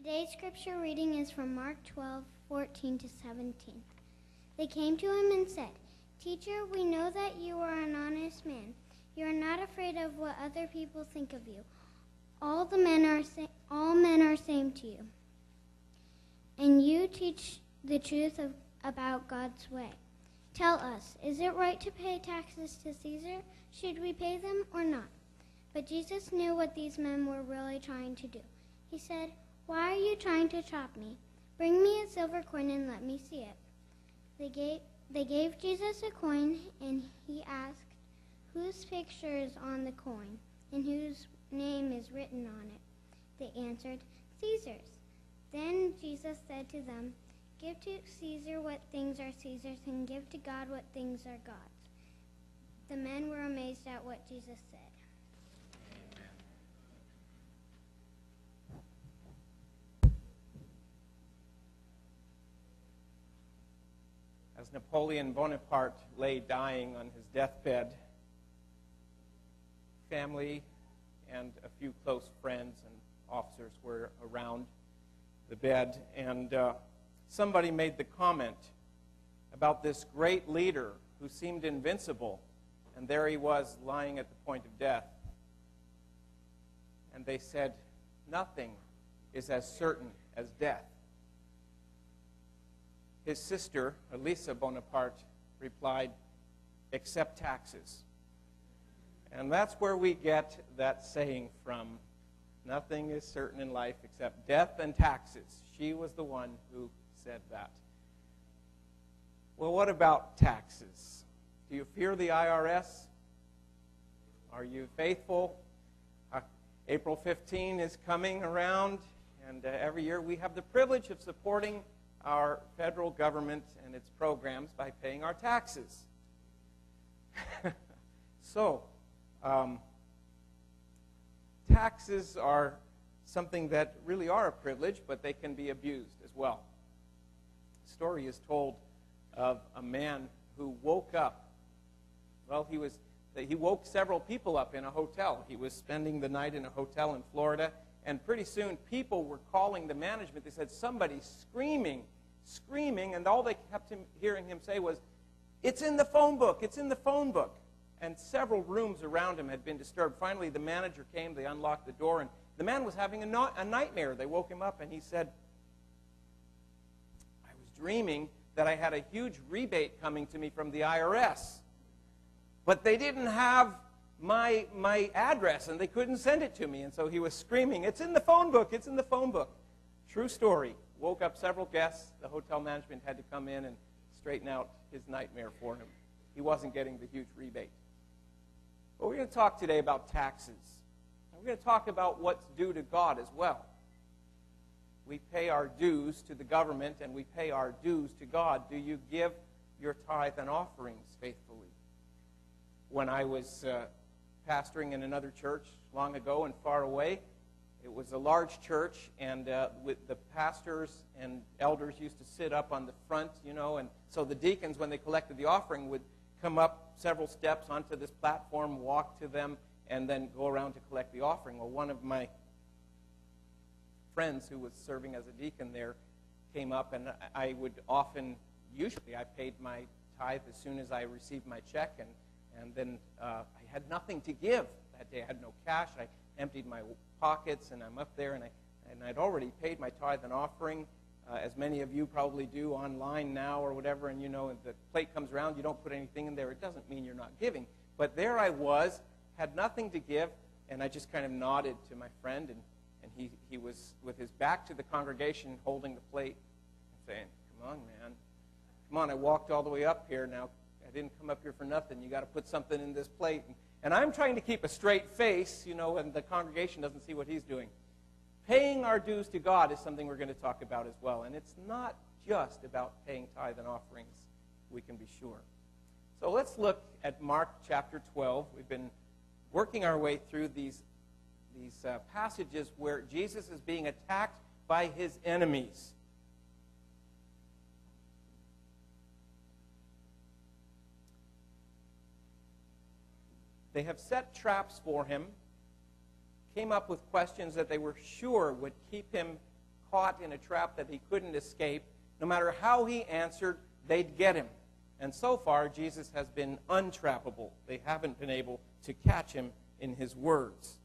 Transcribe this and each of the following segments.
Today's scripture reading is from Mark 12:14-17. They came to him and said, "Teacher, we know that you are an honest man. You are not afraid of what other people think of you. All men are same to you. And you teach the truth about God's way. Tell us, is it right to pay taxes to Caesar? Should we pay them or not?" But Jesus knew what these men were really trying to do. He said, "Why are you trying to trap me? Bring me a silver coin and let me see it." They gave Jesus a coin, and he asked, "Whose picture is on the coin, and whose name is written on it?" They answered, "Caesar's." Then Jesus said to them, "Give to Caesar what things are Caesar's, and give to God what things are God's." The men were amazed at what Jesus said. As Napoleon Bonaparte lay dying on his deathbed, family and a few close friends and officers were around the bed, and somebody made the comment about this great leader who seemed invincible, and there he was lying at the point of death. And they said, "Nothing is as certain as death." His sister, Elisa Bonaparte, replied, "Except taxes." And that's where we get that saying from. Nothing is certain in life except death and taxes. She was the one who said that. Well, what about taxes? Do you fear the IRS? Are you faithful? April 15 is coming around, and every year we have the privilege of supporting our federal government and its programs by paying our taxes. So, taxes are something that really are a privilege, but they can be abused as well. A story is told of a man who woke up. Well, he woke several people up in a hotel. He was spending the night in a hotel in Florida, and pretty soon people were calling the management. They said, "Somebody's screaming, and all they kept hearing him say was, 'It's in the phone book, it's in the phone book.'" And several rooms around him had been disturbed. Finally, the manager came, they unlocked the door, and the man was having a nightmare. They woke him up, and he said, "I was dreaming that I had a huge rebate coming to me from the IRS. But they didn't have my address, and they couldn't send it to me." And so he was screaming, "It's in the phone book, it's in the phone book." True story. Woke up several guests. The hotel management had to come in and straighten out his nightmare for him. He wasn't getting the huge rebate. But we're going to talk today about taxes. And we're going to talk about what's due to God as well. We pay our dues to the government, and we pay our dues to God. Do you give your tithe and offerings faithfully? When I was pastoring in another church long ago and far away, it was a large church, and with the pastors and elders used to sit up on the front, and so the deacons, when they collected the offering, would come up several steps onto this platform, walk to them, and then go around to collect the offering. Well, one of my friends who was serving as a deacon there came up, and I would usually I paid my tithe as soon as I received my check, and then I had nothing to give that day. I had no cash. I emptied my pockets, and I'm up there, and I'd already paid my tithe and offering, as many of you probably do online now or whatever, and the plate comes around, you don't put anything in there. It doesn't mean you're not giving. But there I was, had nothing to give, and I just kind of nodded to my friend, and he was with his back to the congregation holding the plate and saying, "Come on, man. Come on, I walked all the way up here. Now, I didn't come up here for nothing. You got to put something in this plate." And I'm trying to keep a straight face, and the congregation doesn't see what he's doing. Paying our dues to God is something we're going to talk about as well. And it's not just about paying tithe and offerings, we can be sure. So let's look at Mark chapter 12. We've been working our way through these passages where Jesus is being attacked by his enemies. They have set traps for him, came up with questions that they were sure would keep him caught in a trap that he couldn't escape. No matter how he answered, they'd get him. And so far, Jesus has been untrappable. They haven't been able to catch him in his words.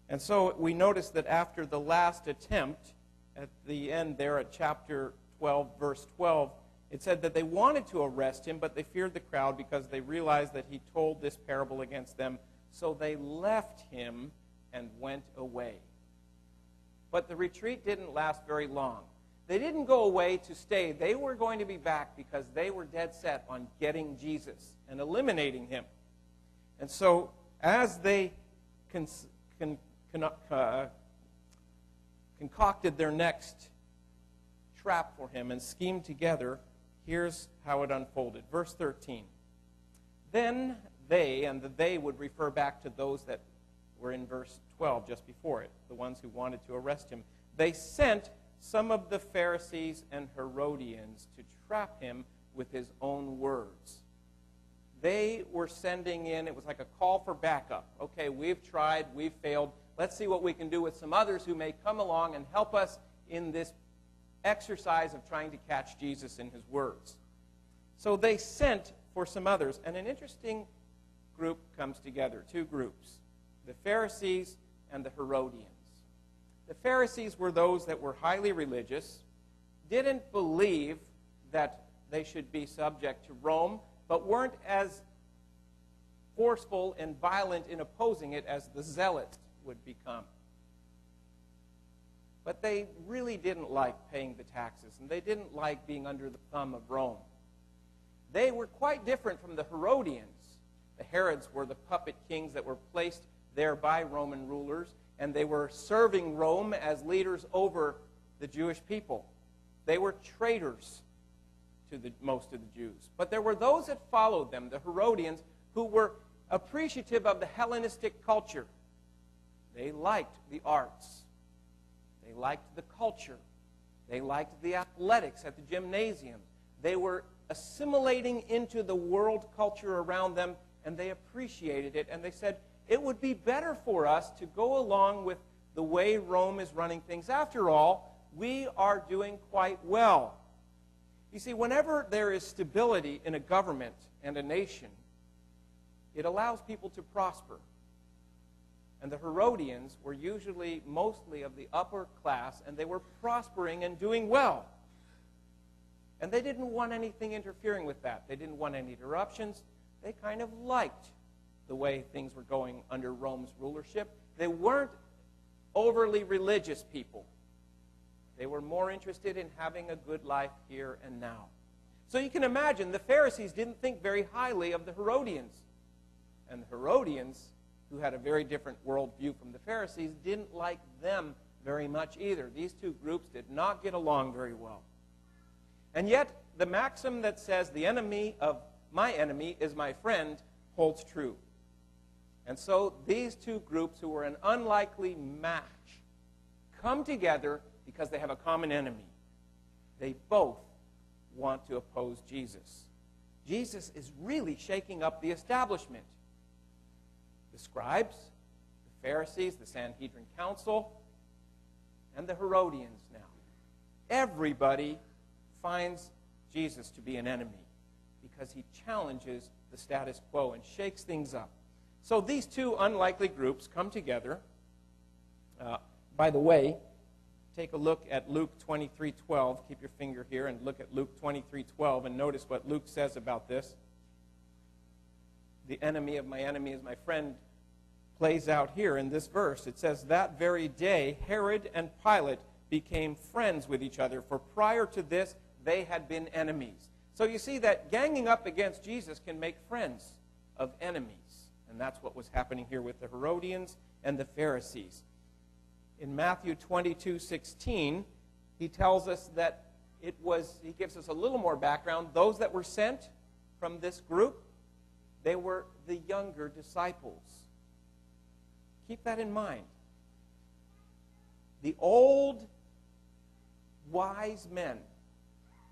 And so we notice that after the last attempt, at the end there at chapter 12, verse 12, it said that they wanted to arrest him, but they feared the crowd because they realized that he told this parable against them. So they left him and went away. But the retreat didn't last very long. They didn't go away to stay. They were going to be back because they were dead set on getting Jesus and eliminating him. And so as they concocted their next trap for him and schemed together, here's how it unfolded. Verse 13. Then they, and the they would refer back to those that were in verse 12 just before it, the ones who wanted to arrest him. They sent some of the Pharisees and Herodians to trap him with his own words. They were sending in, it was like a call for backup. Okay, we've tried, we've failed. Let's see what we can do with some others who may come along and help us in this exercise of trying to catch Jesus in his words. So they sent for some others, and an interesting group comes together, two groups, the Pharisees and the Herodians. The Pharisees were those that were highly religious, didn't believe that they should be subject to Rome, but weren't as forceful and violent in opposing it as the Zealots would become. But they really didn't like paying the taxes, and they didn't like being under the thumb of Rome. They were quite different from the Herodians. The Herods were the puppet kings that were placed there by Roman rulers, and they were serving Rome as leaders over the Jewish people. They were traitors to most of the Jews. But there were those that followed them, the Herodians, who were appreciative of the Hellenistic culture. They liked the arts. They liked the culture. They liked the athletics at the gymnasium. They were assimilating into the world culture around them, and they appreciated it. And they said, it would be better for us to go along with the way Rome is running things. After all, we are doing quite well. You see, whenever there is stability in a government and a nation, it allows people to prosper. And the Herodians were usually mostly of the upper class, and they were prospering and doing well. And they didn't want anything interfering with that. They didn't want any interruptions. They kind of liked the way things were going under Rome's rulership. They weren't overly religious people. They were more interested in having a good life here and now. So you can imagine the Pharisees didn't think very highly of the Herodians. And the Herodians, who had a very different worldview from the Pharisees, didn't like them very much either. These two groups did not get along very well. And yet, the maxim that says the enemy of my enemy is my friend holds true. And so these two groups, who were an unlikely match, come together because they have a common enemy. They both want to oppose Jesus. Jesus is really shaking up the establishment. The scribes, the Pharisees, the Sanhedrin Council, and the Herodians now. Everybody finds Jesus to be an enemy because he challenges the status quo and shakes things up. So these two unlikely groups come together. By the way, take a look at Luke 23:12. Keep your finger here and look at Luke 23:12 and notice what Luke says about this. The enemy of my enemy is my friend plays out here in this verse. It says, that very day Herod and Pilate became friends with each other, for prior to this they had been enemies. So you see that ganging up against Jesus can make friends of enemies. And that's what was happening here with the Herodians and the Pharisees. In Matthew 22:16, he tells us that he gives us a little more background. Those that were sent from this group, they were the younger disciples. Keep that in mind. The old, wise men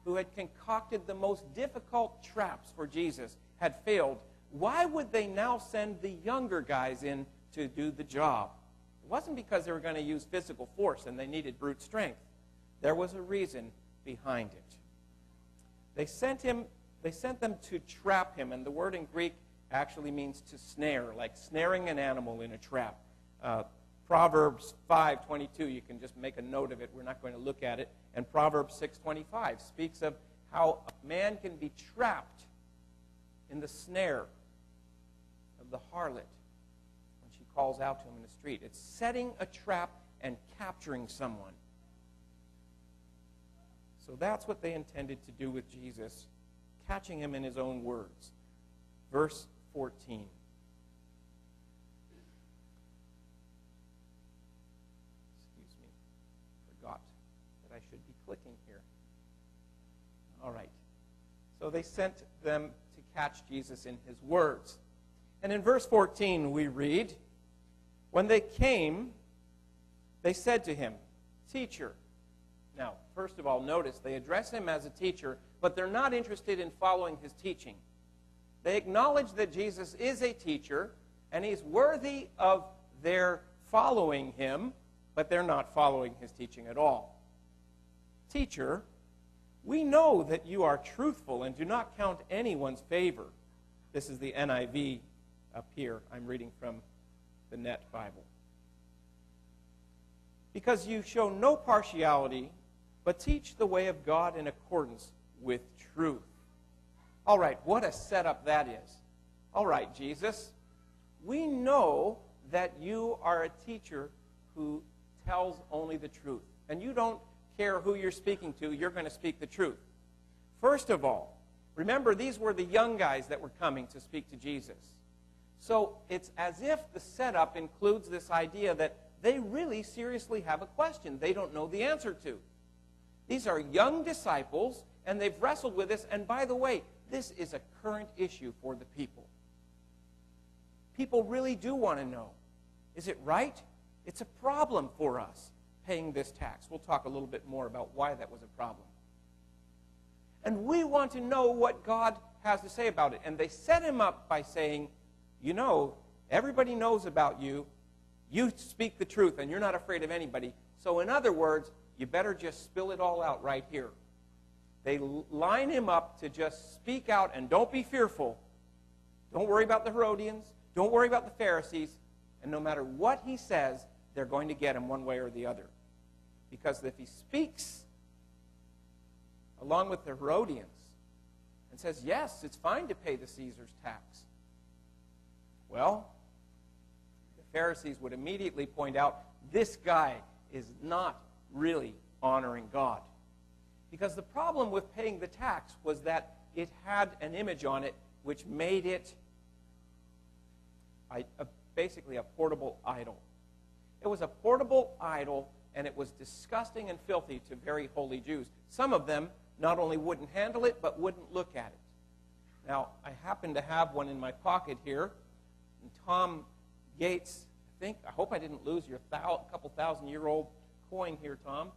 who had concocted the most difficult traps for Jesus had failed. Why would they now send the younger guys in to do the job? It wasn't because they were going to use physical force and they needed brute strength. There was a reason behind it. They sent them to trap him, and the word in Greek actually means to snare, like snaring an animal in a trap. Proverbs 5:22, you can just make a note of it. We're not going to look at it. And Proverbs 6:25 speaks of how a man can be trapped in the snare of the harlot when she calls out to him in the street. It's setting a trap and capturing someone. So that's what they intended to do with Jesus, catching him in his own words. Verse 14. Excuse me. Forgot that I should be clicking here. All right. So they sent them to catch Jesus in his words. And in verse 14 we read, when they came, they said to him, "Teacher." Now, first of all, notice they address him as a teacher, but they're not interested in following his teaching. They acknowledge that Jesus is a teacher, and he's worthy of their following him, but they're not following his teaching at all. "Teacher, we know that you are truthful and do not count anyone's favor." This is the NIV up here. I'm reading from the Net Bible. "Because you show no partiality, but teach the way of God in accordance with truth." All right, what a setup that is. All right, Jesus, we know that you are a teacher who tells only the truth. And you don't care who you're speaking to, you're going to speak the truth. First of all, remember these were the young guys that were coming to speak to Jesus. So it's as if the setup includes this idea that they really seriously have a question they don't know the answer to. These are young disciples, and they've wrestled with this. And by the way, this is a current issue for the people. People really do want to know, is it right? It's a problem for us paying this tax. We'll talk a little bit more about why that was a problem. And we want to know what God has to say about it. And they set him up by saying, you know, everybody knows about you. You speak the truth, and you're not afraid of anybody. So in other words, you better just spill it all out right here. They line him up to just speak out, and don't be fearful. Don't worry about the Herodians. Don't worry about the Pharisees. And no matter what he says, they're going to get him one way or the other. Because if he speaks along with the Herodians and says, yes, it's fine to pay the Caesar's tax, well, the Pharisees would immediately point out, this guy is not really honoring God. Because the problem with paying the tax was that it had an image on it which made it basically a portable idol. It was a portable idol, and it was disgusting and filthy to very holy Jews. Some of them not only wouldn't handle it, but wouldn't look at it. Now, I happen to have one in my pocket here. And Tom Gates, I hope I didn't lose your couple thousand-year-old coin here, Tom.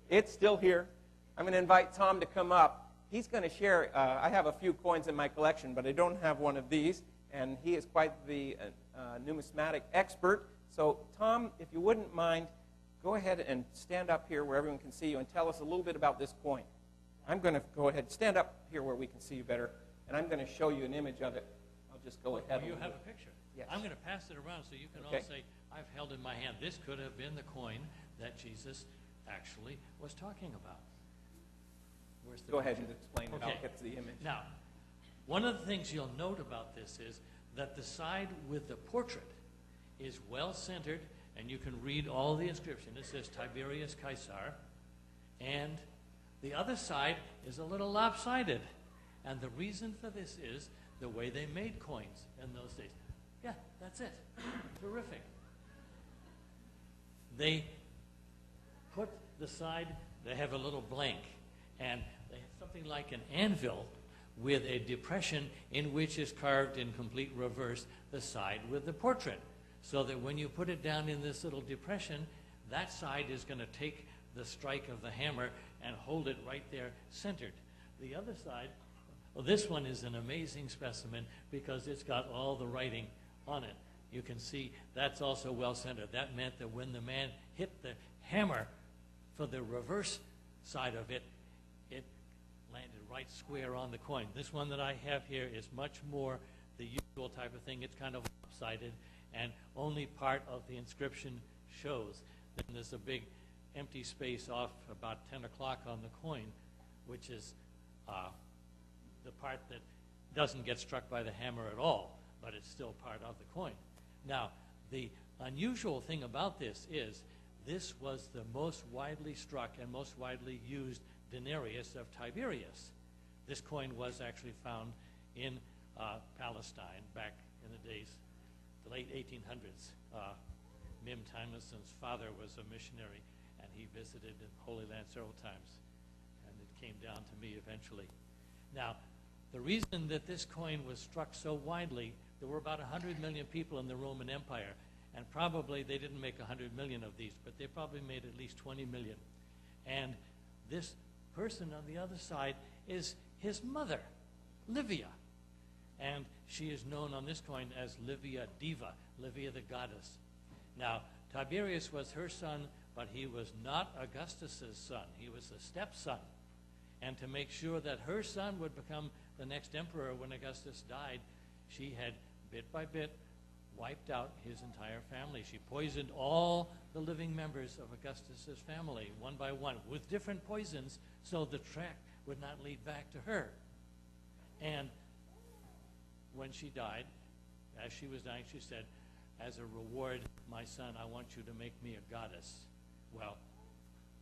It's still here. I'm going to invite Tom to come up. He's going to share. I have a few coins in my collection, but I don't have one of these. And he is quite the numismatic expert. So, Tom, if you wouldn't mind, go ahead and stand up here where everyone can see you and tell us a little bit about this coin. I'm going to go ahead, stand up here where we can see you better, and I'm going to show you an image of it. I'll just go ahead. You have a picture. Yes. I'm going to pass it around so you can all say, I've held in my hand. This could have been the coin that Jesus actually was talking about. Where's the Go picture? ahead and explain it. I'll get to the image. Now, one of the things you'll note about this is that the side with the portrait is well centered, and you can read all the inscription. It says Tiberius Caesar, and the other side is a little lopsided. And the reason for this is the way they made coins in those days. Yeah, that's it. Terrific. They put the side, they have a little blank, and they have something like an anvil with a depression in which is carved in complete reverse the side with the portrait. So that when you put it down in this little depression, that side is going to take the strike of the hammer and hold it right there centered. The other side, well, this one is an amazing specimen because it's got all the writing on it. You can see that's also well centered. That meant that when the man hit the hammer For the reverse side of it, it landed right square on the coin. This one that I have here is much more the usual type of thing. It's kind of lopsided, and only part of the inscription shows. Then there's a big empty space off about 10 o'clock on the coin, which is the part that doesn't get struck by the hammer at all, but it's still part of the coin. Now, the unusual thing about this is this was the most widely struck and most widely used denarius of Tiberius. This coin was actually found in Palestine back in the days, the late 1800s. Mim Timlinson's father was a missionary, and he visited the Holy Land several times, and it came down to me eventually. Now, the reason that this coin was struck so widely, there were about 100 million people in the Roman Empire, and probably they didn't make 100 million of these, but they probably made at least 20 million. And this person on the other side is his mother, Livia. And she is known on this coin as Livia Diva, Livia the goddess. Now, Tiberius was her son, but he was not Augustus's son. He was a stepson. And to make sure that her son would become the next emperor when Augustus died, she had, bit by bit, wiped out his entire family. She poisoned all the living members of Augustus's family, one by one, with different poisons, so the track would not lead back to her. And when she died, as she was dying, she said, "As a reward, my son, I want you to make me a goddess." Well,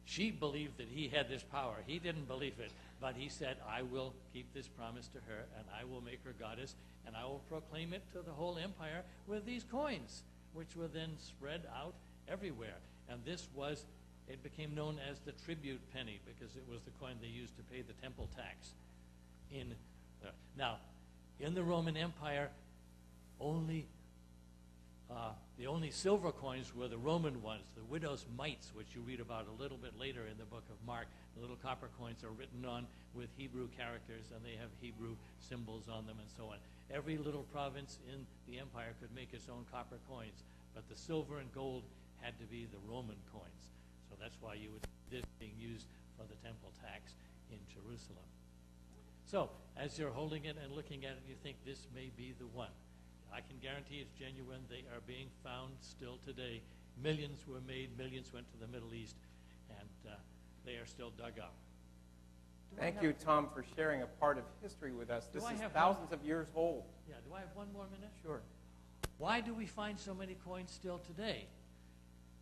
she believed that he had this power. He didn't believe it, but he said, "I will keep this promise to her, and I will make her goddess, and I will proclaim it to the whole empire with these coins," which were then spread out everywhere. And this was, it became known as the tribute penny, because it was the coin they used to pay the temple tax. Now, in the Roman Empire, the only silver coins were the Roman ones, the widow's mites, which you read about a little bit later in the book of Mark. The little copper coins are written on with Hebrew characters, and they have Hebrew symbols on them and so on. Every little province in the empire could make its own copper coins, but the silver and gold had to be the Roman coins. So that's why you would see this being used for the temple tax in Jerusalem. So, as you're holding it and looking at it, you think this may be the one. I can guarantee it's genuine. They are being found still today. Millions were made, millions went to the Middle East, and they are still dug up. Thank you, Tom, for sharing a part of history with us. This is thousands of years old. Yeah, do I have one more minute? Sure. Why do we find so many coins still today?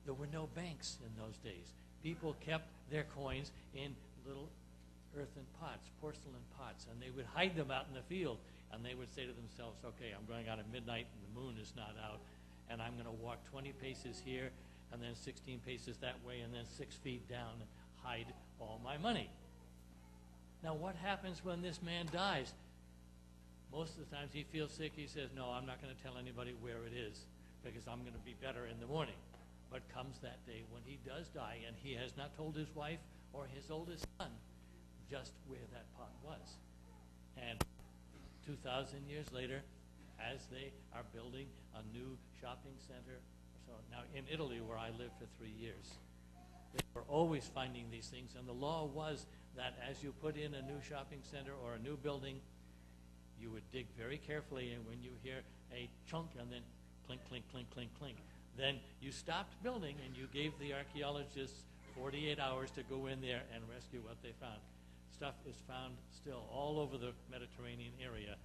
There were no banks in those days. People kept their coins in little earthen pots, porcelain pots, and they would hide them out in the field. And they would say to themselves, "Okay, I'm going out at midnight and the moon is not out, and I'm going to walk 20 paces here, and then 16 paces that way, and then 6 feet down and hide all my money." Now, what happens when this man dies? Most of the times he feels sick. He says, "No, I'm not going to tell anybody where it is, because I'm going to be better in the morning." But comes that day when he does die, and he has not told his wife or his oldest son just where that pot was. And 2,000 years later, as they are building a new shopping center. So now in Italy, where I lived for 3 years, they were always finding these things. And the law was that as you put in a new shopping center or a new building, you would dig very carefully. And when you hear a chunk and then clink, clink, clink, clink, clink, then you stopped building and you gave the archaeologists 48 hours to go in there and rescue what they found. Stuff is found still all over the Mediterranean area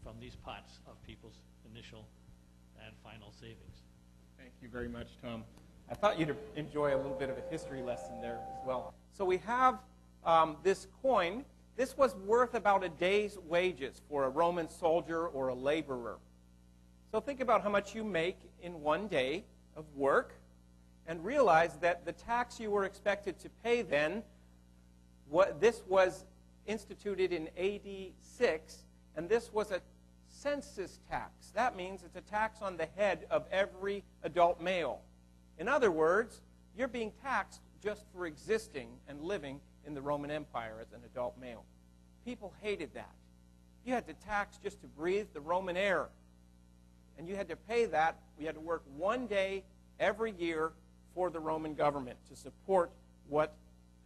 from these pots of people's initial and final savings. Thank you very much, Tom. I thought you'd enjoy a little bit of a history lesson there as well. So we have this coin. This was worth about a day's wages for a Roman soldier or a laborer. So think about how much you make in one day of work, and realize that the tax you were expected to pay then, this was instituted in AD 6, and this was a census tax. That means it's a tax on the head of every adult male. In other words, you're being taxed just for existing and living in the Roman Empire as an adult male. People hated that. You had to tax just to breathe the Roman air. And you had to pay that. We had to work one day every year for the Roman government to support what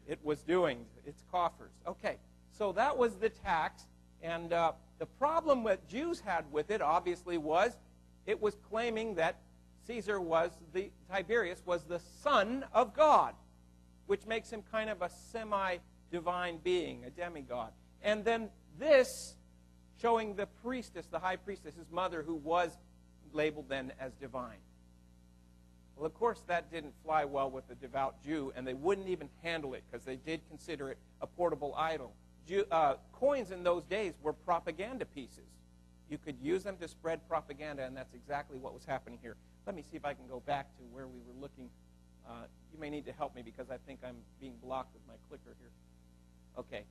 it was doing, its coffers. Okay, so that was the tax, and the problem that Jews had with it, obviously, was it was claiming that Tiberius was the son of God, which makes him kind of a semi-divine being, a demigod. And then this showing the priestess, the high priestess, his mother, who was labeled then as divine. Well, of course, that didn't fly well with the devout Jew, and they wouldn't even handle it because they did consider it a portable idol. Coins in those days were propaganda pieces. You could use them to spread propaganda, and that's exactly what was happening here. Let me see if I can go back to where we were looking. You may need to help me because I think I'm being blocked with my clicker here. Okay,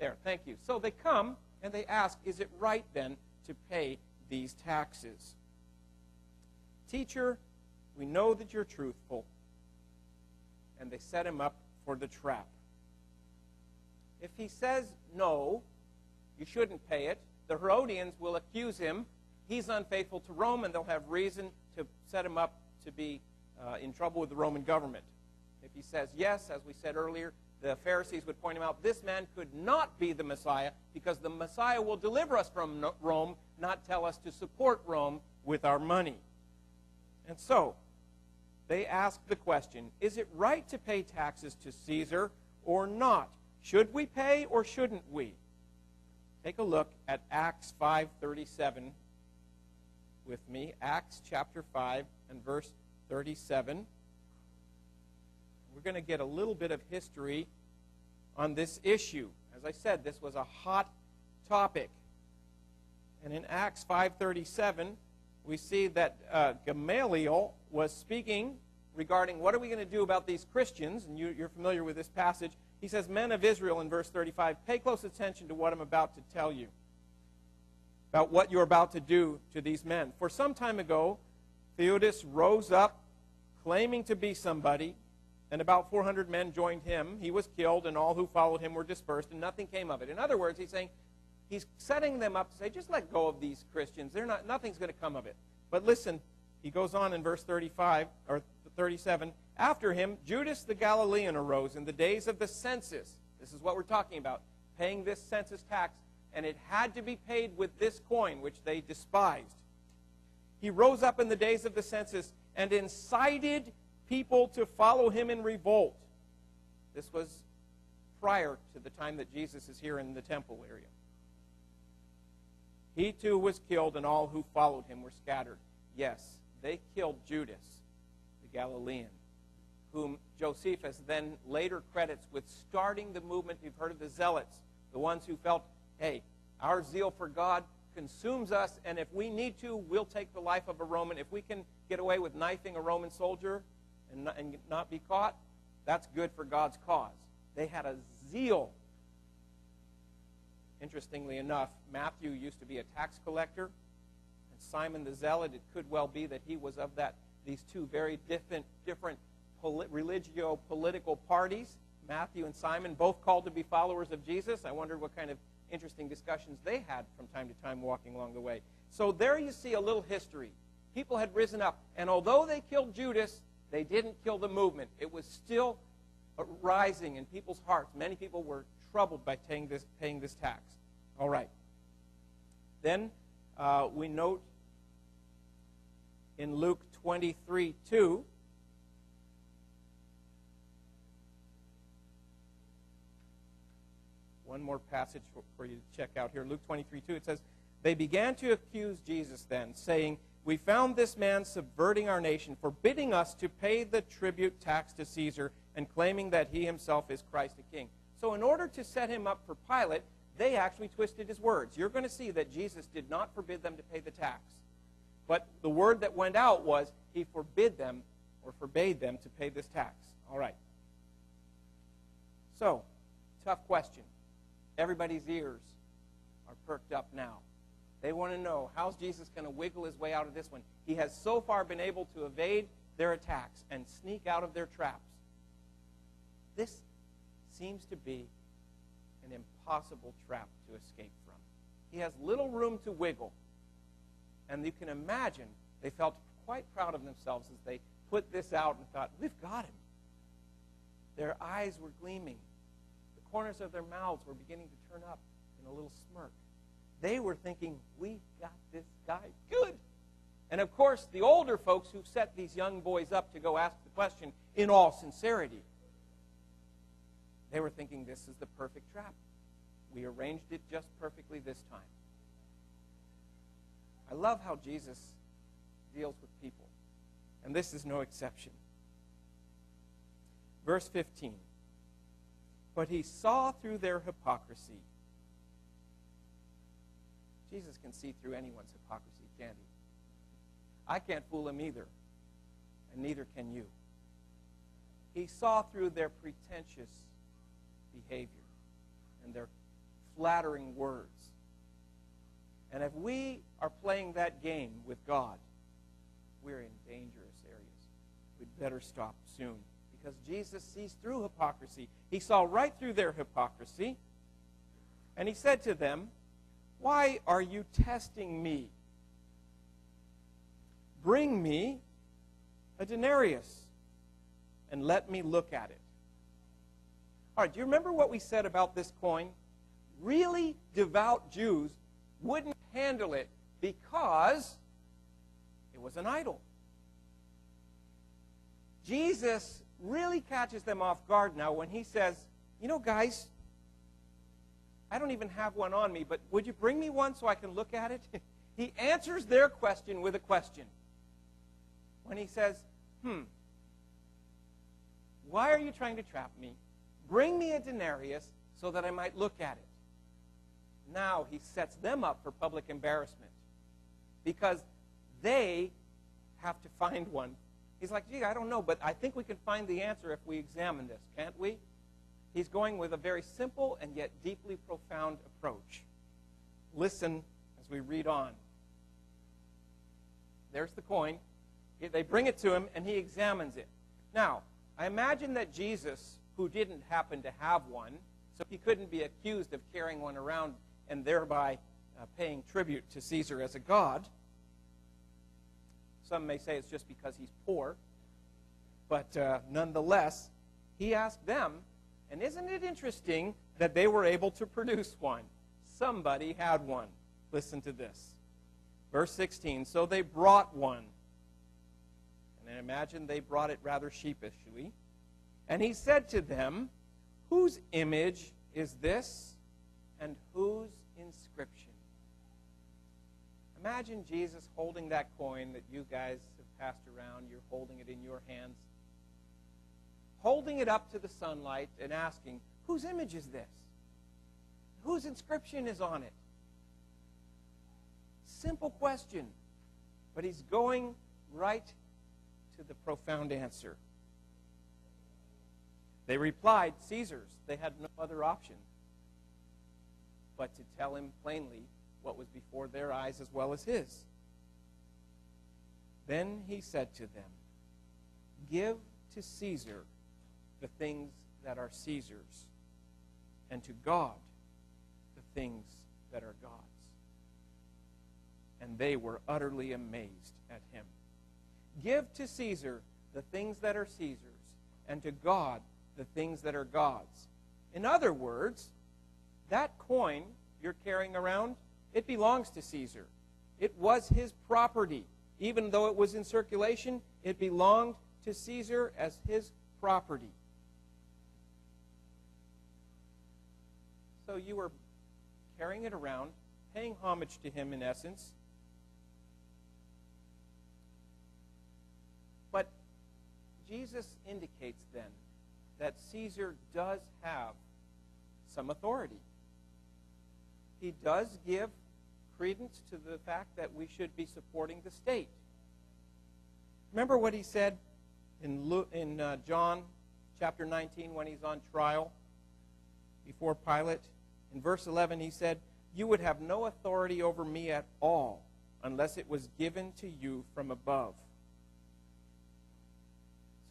there, thank you. So they come and they ask, is it right then to pay these taxes? Teacher, we know that you're truthful. And they set him up for the trap. If he says no, you shouldn't pay it, the Herodians will accuse him. He's unfaithful to Rome, and they'll have reason to set him up to be in trouble with the Roman government. If he says yes, as we said earlier, the Pharisees would point him out, this man could not be the Messiah because the Messiah will deliver us from Rome, not tell us to support Rome with our money. And so, they ask the question, is it right to pay taxes to Caesar or not? Should we pay or shouldn't we? Take a look at Acts 5:37 with me. Acts chapter 5 and verse 37. We're going to get a little bit of history on this issue. As I said, this was a hot topic. And in Acts 5:37, we see that Gamaliel was speaking regarding what are we going to do about these Christians, and you're familiar with this passage. He says, men of Israel, in verse 35, pay close attention to what I'm about to tell you, about what you're about to do to these men. For some time ago, Theudas rose up, claiming to be somebody, and about 400 men joined him. He was killed, and all who followed him were dispersed, and nothing came of it. In other words, he's saying, he's setting them up to say, just let go of these Christians. Nothing's going to come of it. But listen, he goes on in verse 35, or 37, after him, Judas the Galilean arose in the days of the census. This is what we're talking about, paying this census tax, and it had to be paid with this coin, which they despised. He rose up in the days of the census and incited people to follow him in revolt. This was prior to the time that Jesus is here in the temple area. He too was killed, and all who followed him were scattered. Yes, they killed Judas, the Galilean, whom Josephus then later credits with starting the movement. You've heard of the Zealots, the ones who felt, hey, our zeal for God consumes us, and if we need to, we'll take the life of a Roman. If we can get away with knifing a Roman soldier and not be caught, that's good for God's cause. They had a zeal. Interestingly enough, Matthew used to be a tax collector, and Simon the Zealot, it could well be that he was of these two very different religio-political parties. Matthew and Simon, both called to be followers of Jesus. I wondered what kind of interesting discussions they had from time to time walking along the way. So there you see a little history. People had risen up, and although they killed Judas, they didn't kill the movement. It was still rising in people's hearts. Many people were troubled by paying this tax. All right. Then we note in Luke 23:2, one more passage for you to check out here. Luke 23:2, it says, they began to accuse Jesus then, saying, we found this man subverting our nation, forbidding us to pay the tribute tax to Caesar, and claiming that he himself is Christ the King. So in order to set him up for Pilate, they actually twisted his words. You're going to see that Jesus did not forbid them to pay the tax. But the word that went out was he forbade them to pay this tax. All right. So, tough question. Everybody's ears are perked up now. They want to know, how's Jesus going to wiggle his way out of this one? He has so far been able to evade their attacks and sneak out of their traps. This seems to be an impossible trap to escape from. He has little room to wiggle. And you can imagine they felt quite proud of themselves as they put this out and thought, we've got him. Their eyes were gleaming. The corners of their mouths were beginning to turn up in a little smirk. They were thinking, we got this guy good. And of course, the older folks who set these young boys up to go ask the question in all sincerity, they were thinking, this is the perfect trap. We arranged it just perfectly this time. I love how Jesus deals with people, and this is no exception. Verse 15, but he saw through their hypocrisy. Jesus can see through anyone's hypocrisy, can't he? I can't fool him either, and neither can you. He saw through their pretentious behavior and their flattering words. And if we are playing that game with God, we're in dangerous areas. We'd better stop soon, because Jesus sees through hypocrisy. He saw right through their hypocrisy, and he said to them, why are you testing me? Bring me a denarius and let me look at it. All right, do you remember what we said about this coin? Really devout Jews wouldn't handle it because it was an idol. Jesus really catches them off guard now when he says, you know, guys, I don't even have one on me, but would you bring me one so I can look at it? He answers their question with a question. When he says, why are you trying to trap me? Bring me a denarius so that I might look at it. Now he sets them up for public embarrassment because they have to find one. He's like, gee, I don't know, but I think we can find the answer if we examine this, can't we? He's going with a very simple and yet deeply profound approach. Listen as we read on. There's the coin. They bring it to him, and he examines it. Now, I imagine that Jesus, who didn't happen to have one, so he couldn't be accused of carrying one around and thereby paying tribute to Caesar as a god. Some may say it's just because he's poor. But nonetheless, he asked them, and isn't it interesting that they were able to produce one? Somebody had one. Listen to this. Verse 16, so they brought one. And I imagine they brought it rather sheepishly. And he said to them, whose image is this, and whose inscription? Imagine Jesus holding that coin that you guys have passed around. You're holding it in your hands. Holding it up to the sunlight and asking, whose image is this? Whose inscription is on it? Simple question. But he's going right to the profound answer. They replied, Caesar's. They had no other option but to tell him plainly what was before their eyes as well as his. Then he said to them, give to Caesar the things that are Caesar's, and to God the things that are God's. And they were utterly amazed at him. Give to Caesar the things that are Caesar's, and to God the things that are God's. In other words, that coin you're carrying around, it belongs to Caesar. It was his property. Even though it was in circulation, it belonged to Caesar as his property. So you were carrying it around, paying homage to him in essence. But Jesus indicates then that Caesar does have some authority. He does give credence to the fact that we should be supporting the state. Remember what he said in John chapter 19 when he's on trial before Pilate? In verse 11 he said, you would have no authority over me at all unless it was given to you from above.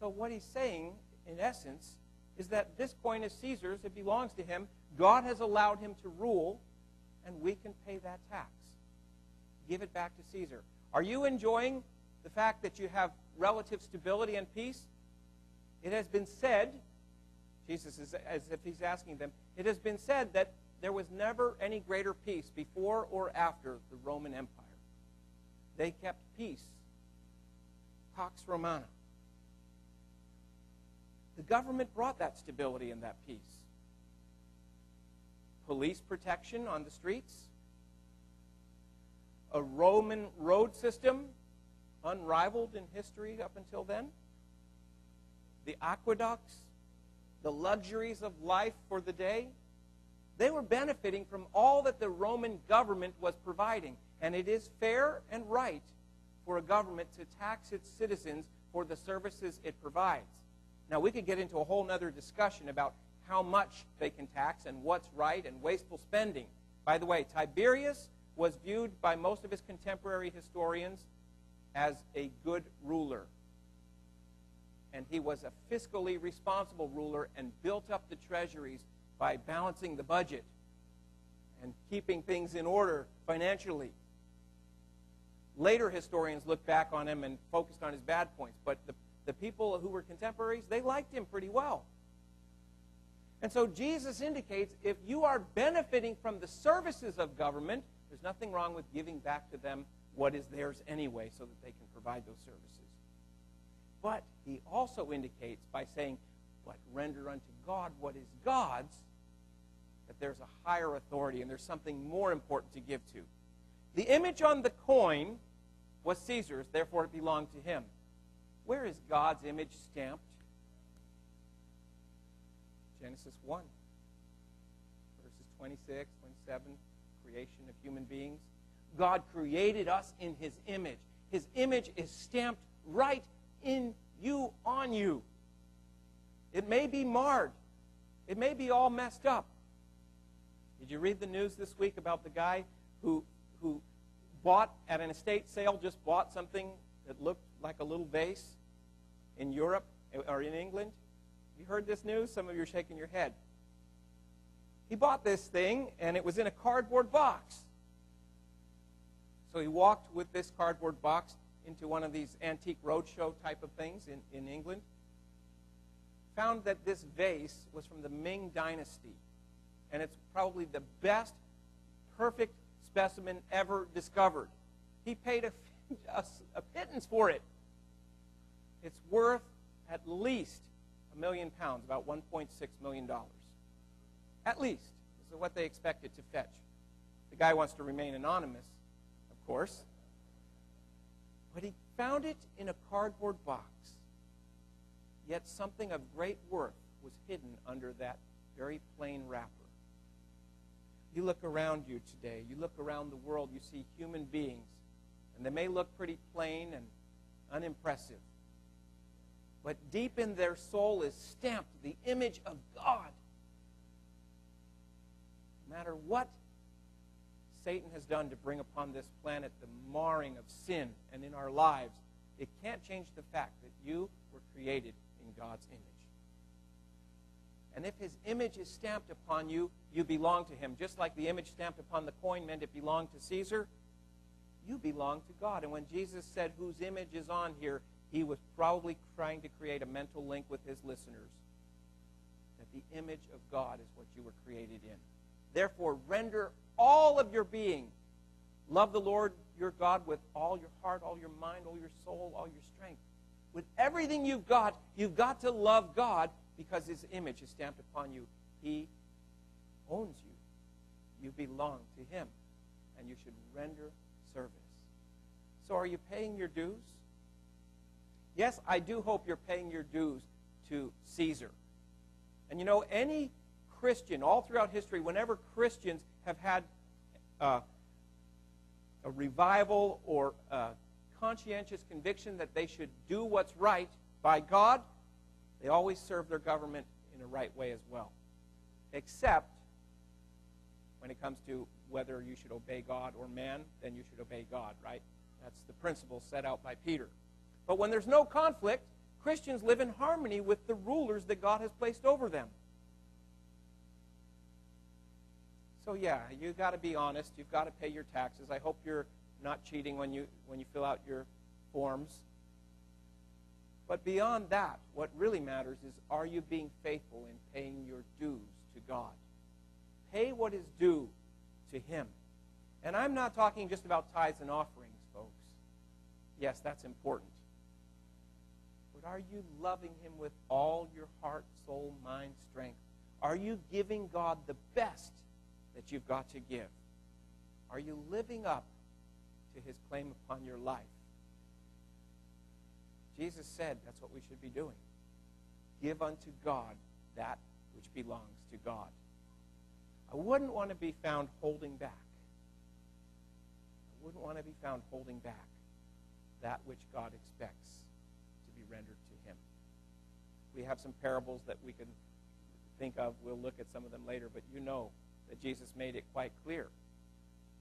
So what he's saying, in essence, is that this coin is Caesar's. It belongs to him. God has allowed him to rule, and we can pay that tax. Give it back to Caesar. Are you enjoying the fact that you have relative stability and peace? It has been said Jesus is as if he's asking them, it has been said that there was never any greater peace before or after the Roman Empire. They kept peace. Pax Romana. The government brought that stability and that peace. Police protection on the streets. A Roman road system unrivaled in history up until then. The aqueducts, the luxuries of life for the day. They were benefiting from all that the Roman government was providing. And it is fair and right for a government to tax its citizens for the services it provides. Now, we could get into a whole other discussion about how much they can tax and what's right and wasteful spending. By the way, Tiberius was viewed by most of his contemporary historians as a good ruler. And he was a fiscally responsible ruler and built up the treasuries by balancing the budget and keeping things in order financially. Later historians looked back on him and focused on his bad points, but the people who were contemporaries, they liked him pretty well. And so Jesus indicates if you are benefiting from the services of government, there's nothing wrong with giving back to them what is theirs anyway so that they can provide those services. But he also indicates by saying, but render unto God what is God's, that there's a higher authority and there's something more important to give to. The image on the coin was Caesar's, therefore it belonged to him. Where is God's image stamped? Genesis 1, verses 26, 27, creation of human beings. God created us in his image. His image is stamped right in you, on you. It may be marred. It may be all messed up. Did you read the news this week about the guy who bought at an estate sale, just bought something that looked like a little vase in Europe or in England? You heard this news? Some of you are shaking your head. He bought this thing, and it was in a cardboard box. So he walked with this cardboard box into one of these antique roadshow type of things in England. Found that this vase was from the Ming Dynasty. And it's probably the best, perfect specimen ever discovered. He paid a pittance for it. It's worth at least £1 million, about $1.6 million. At least. This is what they expect it to fetch. The guy wants to remain anonymous, of course. But he found it in a cardboard box. Yet something of great worth was hidden under that very plain wrapper. You look around you today, you look around the world, you see human beings, and they may look pretty plain and unimpressive. But deep in their soul is stamped the image of God. No matter what Satan has done to bring upon this planet the marring of sin and in our lives, it can't change the fact that you were created in God's image. And if his image is stamped upon you, you belong to him. Just like the image stamped upon the coin meant it belonged to Caesar, you belong to God. And when Jesus said whose image is on here, he was probably trying to create a mental link with his listeners. That the image of God is what you were created in. Therefore, render all of your being. Love the Lord your God with all your heart, all your mind, all your soul, all your strength. With everything you've got to love God because his image is stamped upon you. He owns you. You belong to him. And you should render service. So are you paying your dues? Yes, I do hope you're paying your dues to Caesar. And you know, any Christian, all throughout history, whenever Christians have had a revival or a conscientious conviction that they should do what's right by God, they always serve their government in a right way as well. Except when it comes to whether you should obey God or man, then you should obey God, right? That's the principle set out by Peter. But when there's no conflict, Christians live in harmony with the rulers that God has placed over them. So yeah, you've got to be honest. You've got to pay your taxes. I hope you're not cheating when you fill out your forms. But beyond that, what really matters is, are you being faithful in paying your dues to God? Pay what is due to Him. And I'm not talking just about tithes and offerings, folks. Yes, that's important. But are you loving Him with all your heart, soul, mind, strength? Are you giving God the best that you've got to give? Are you living up to His claim upon your life? Jesus said that's what we should be doing. Give unto God that which belongs to God. I wouldn't want to be found holding back. I wouldn't want to be found holding back that which God expects to be rendered to Him. We have some parables that we can think of. We'll look at some of them later, but you know that Jesus made it quite clear.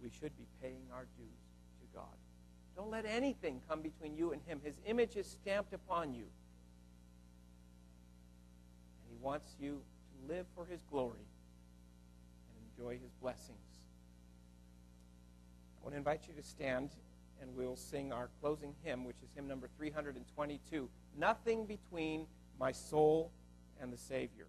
We should be paying our dues to God. Don't let anything come between you and Him. His image is stamped upon you. And He wants you to live for His glory and enjoy His blessings. I want to invite you to stand, and we'll sing our closing hymn, which is hymn number 322, Nothing Between My Soul and the Savior.